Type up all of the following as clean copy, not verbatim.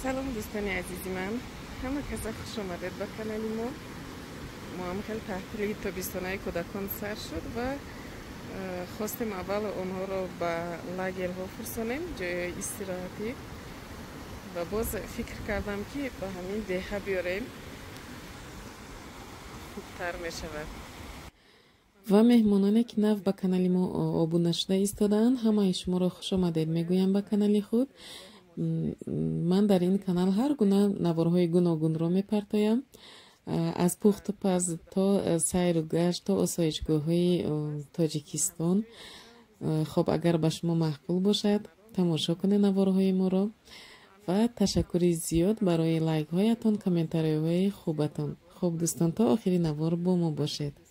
سلام دوستان عزیزی، من همه کسا خوش آمدید به کانال ما هم خیلی تعطیلی تابستانی کودکان سر شد و خواستیم اول اونها رو به لاگر ها فرستانیم، جای استراحتی، و باز فکر کردم که به همین دهه بیاریم خوبتر می شود. و مهمانانی که نو به کانال ما آبونه شده ایستادن، همه شما رو خوش آمدید میگویم به کانال خود. من در این کانال هر گونه نوارهای گوناگون رو میپرتایم، از پخت و پز تا سیر و گشت تا آسایشگاه‌های تاجیکستان. خب اگر به شما معقول باشد تماشا کنید نوارهای ما رو و تشکر زیاد برای لایک هایتان، کامنتاری های خوبتان. خب دوستان، تا آخری نوار با ما باشید.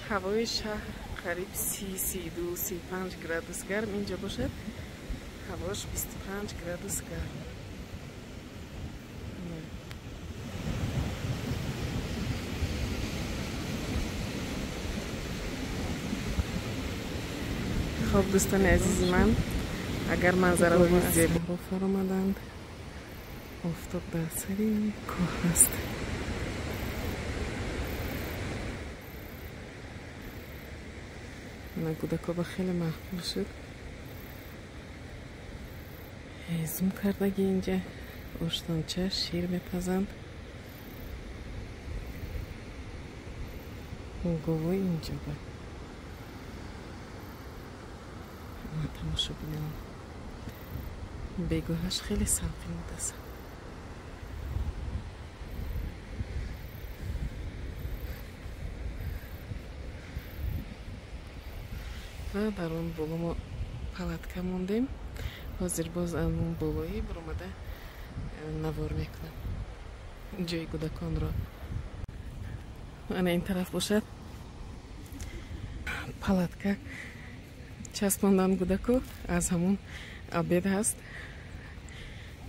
هوای شهر قریب 32-35 گرادوس گرم اینجا باشد، هواش 25 گرادوس گرم. خب دوستان عزیز من، اگر منظره های زیبا فر آمدند، آفتاب در سری کوه است. من کودکا با خیلی محبوب شد. زوم کردگی اینجا اشتانچه شیر میپزند. گوه اینجا با تماشا بینم. بگوهش خیلی سلقی مدست. و در اون بالا ما پلاتکا موندیم. حاضر باز اون بالایی برامده نوار میکنم جای کودکان را. من این طرف باشد پلاتکا چسباندن کودکو از همون عبید هست،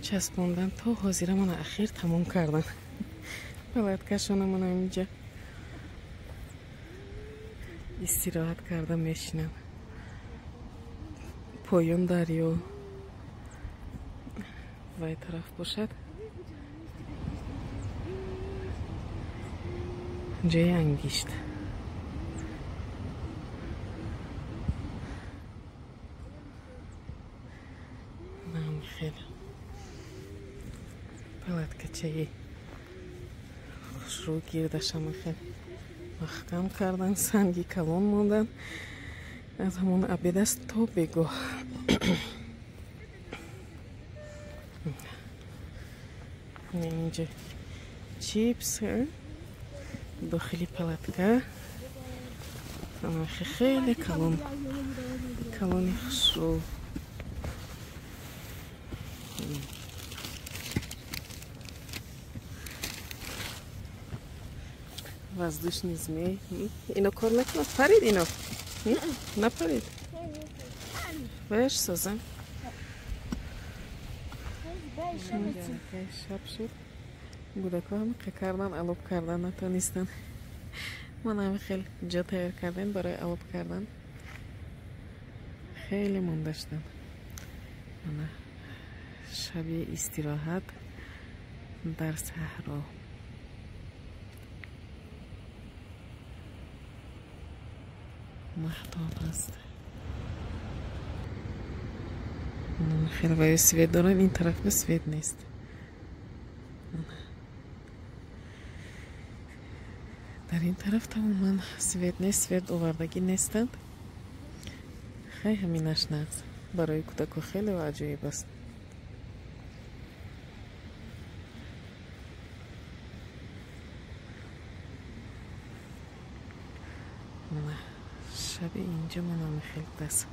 چسباندن تا حاضر من اخیر تمام کردن. پلاتکا شانه من اینجا استراحت کردم میشینم. پایان دریا وای طرف باشد جای انگشت. نام خیلی پلاتکا چایی خوشرو گیردشم خیلی محکم کردن، سنگی کلان موندن از همون عبید است تا بگو. اینجا چیپس داخلی پلاتکا خیلی کلانی خوشرو. وزدوش نیزمی اینو کار نکنه. پرید اینو نپرید بهش سازم. شب شد، گودکا هم که کردن علوب کردن نتونستن. من هم خیلی جا تیار کردن برای علوب کردن، خیلی موندشتن. من شبیه استراحت در صحرا. محتاب است. خیلی وای سوید دارن، این طرف سوید نیست. در این طرف تماما سوید نیست، سوید آوردگی نیستند. خیلی همینش نقص برای کودکو خیلی و عجیب است. شب اینجا منم خیلی دست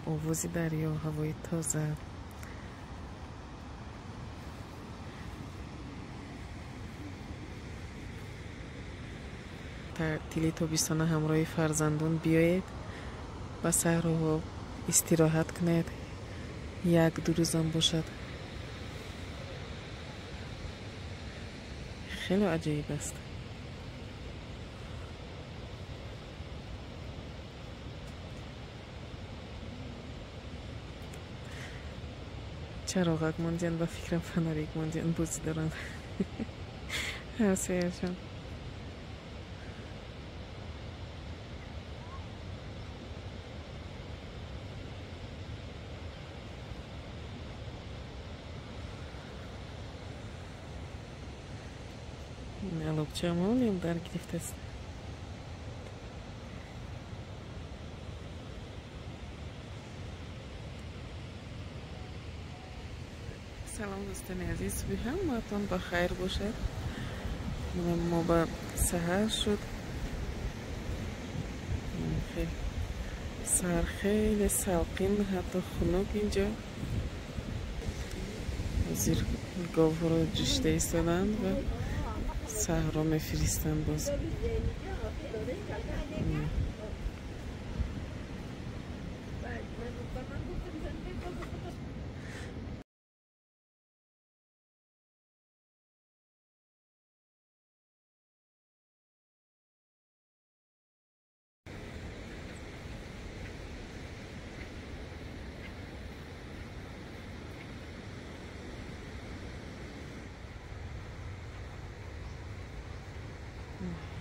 آوازی دریا، هوای تازه. تعطیلی تابستان همراه فرزندان بیایید و صحرا استراحت کنید، یک دو روزم باشد. خیلی عجیب است. چراغک موندین و فکرم فناریک موندین بوزی دارن هر سیرشون الابچه همونیم در گرفته است. سلام دوستان عزیز، صبح همتون بخیر باشد. ما با سحر شد، خیلی سحر خیلی سلقین، حتی خنک اینجا زیر گاوها رو جشته ایستادن و سحر رو میفرستن باز.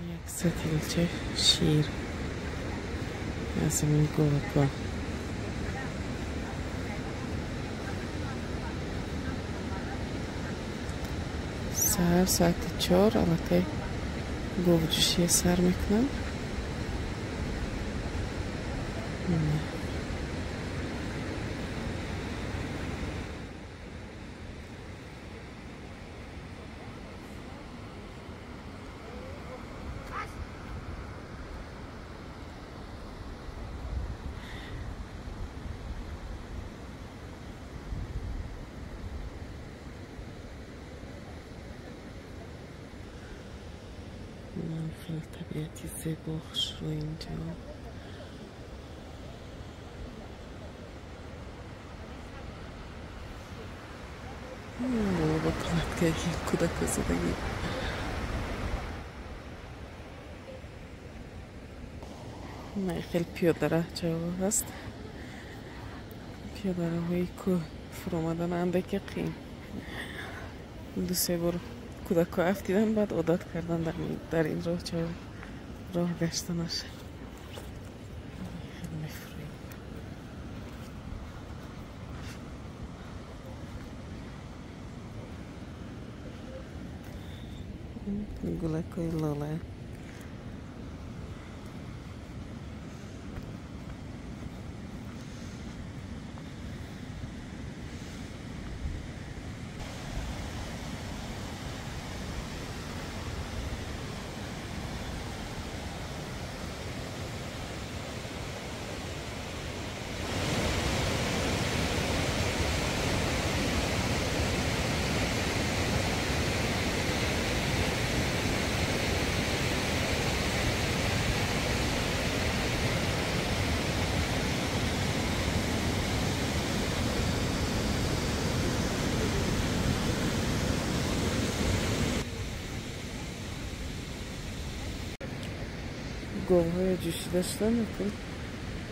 یک ستیلچه شیر از این گوکا سهر ساعت 4 البته گوجوشی سر میکنم. خیلی طبیعتی زیبا خوش رو اینجا. بابا کلت که کودک زدگی نه خیلی پیاده ره جا هست. پیاده ره هایی که فرامدن اندک قیم دو سه بار کودک ها افتیدن بعد عادت کردن در این راه چه راه گشتنش. خیلی میفرویم گلک های لاله. گوهای جوشی داشتن میکن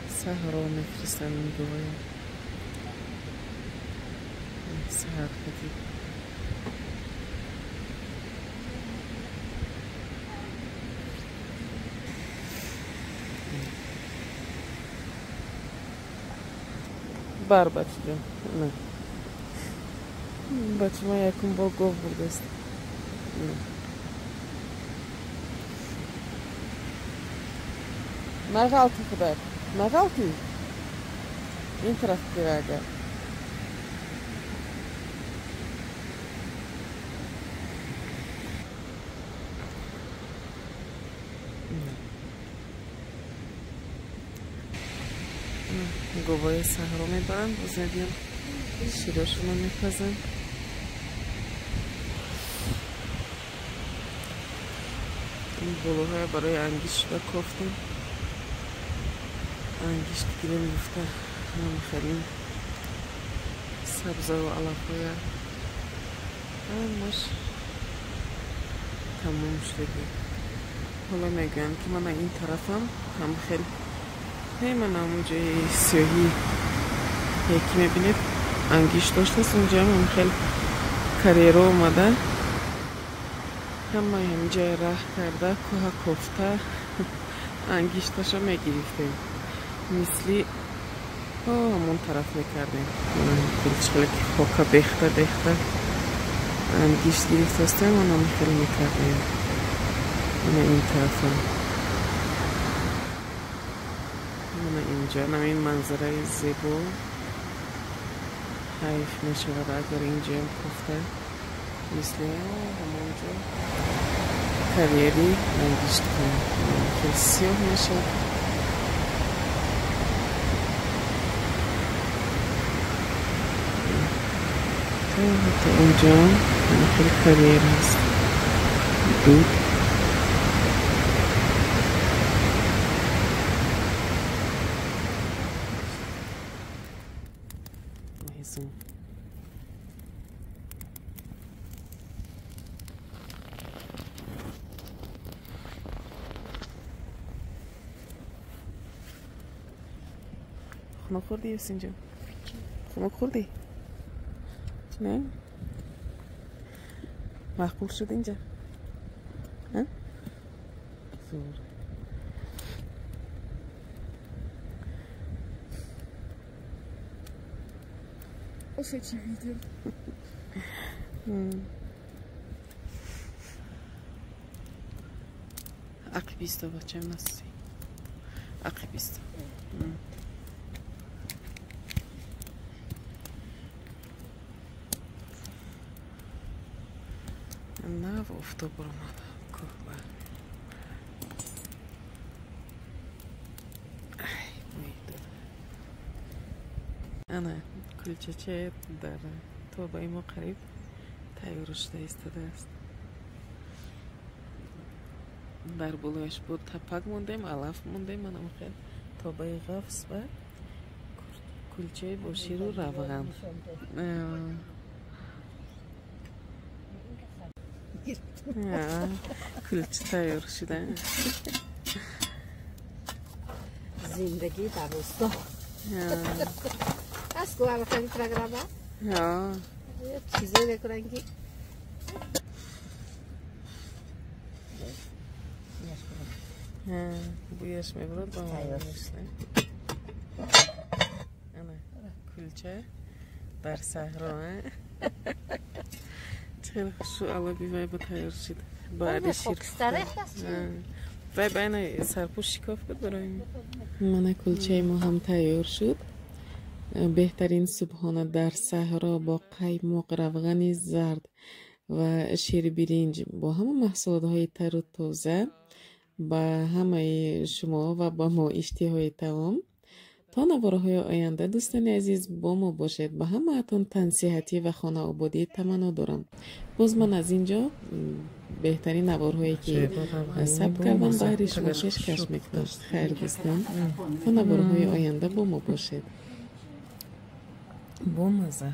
سهر رو میفرستن این گوهای سهر خیلی بر بچه جان نه بچه ما یکم با گوه برده است. ما غلطی خدا ما غلطی این طرف بره اگر گوهای سهر رو میبرن بزنیم شیراشون رو میپزن. این بلوهای برای انگیش و کفتن انگیش دیگه میفته هم خیلی سبزه و علاقه همش تموم شدگی. حالا میگن که من این طرفم هم خیلی من همون جای سیاهی یکی میبینید انگیش داشته است. اونجا هم خیلی کریرو اومده، همه اینجا راه کرده کوه کفته انگیشتاشو میگرفتیم مثلی همون طرف میکردیم. خیلی خوکا بخته انگیشت گرفته هستیم و همون خیلی میکردیم. این طرف اینجا این منظره زیبا حیف میشود اگر اینجا هم کفته مثل همونجا کریری انگیشت کنیم. خیلی سیاه میشود. حتی اونجا خیلی کریر هست دود. خونه خوردی یاسین جان؟ خونه خوردی؟ نه؟ مقبول شد اینجا؟ ها؟ زور Osa ci video. Akbista bacım nasıl? Akbista. نه و افتوبر اومده کوه انا کلچه در توبه ما قریب تایورشته ایستاده است. در بلوش بود تپک موندیم، علف موندیم. منم خیلی توبه غفص و کلچه باشی رو روغن کلچه تایور شده. زندگی در روستا. از کو الان خیلی پروگرامه؟ یه چیزی بکنن که بویش میبرد با ما میشنه. انا کلچه در صحرا چه خوشو الله بیوای با تایور شد بعد شیر وای بین سرپوش شکاف بود برای من. کلچه ما هم تایور شد. بهترین صبحانه در صحرا با قیماق، روغن زرد و شیر برنج با همه محصولات های تر و تازه با همه شما و با ما اشتهای تمام. تا نوارهای آینده دوستان عزیز با ما باشید. با همه اتون تنصیحاتی و خانه آبادی تمنا دارم. باز من از اینجا بهترین نوارهایی که ثبت کردم برای شما پیشکش میکنم. خیر دوستان، تا نوارهای آینده با ما باشید. با مزه.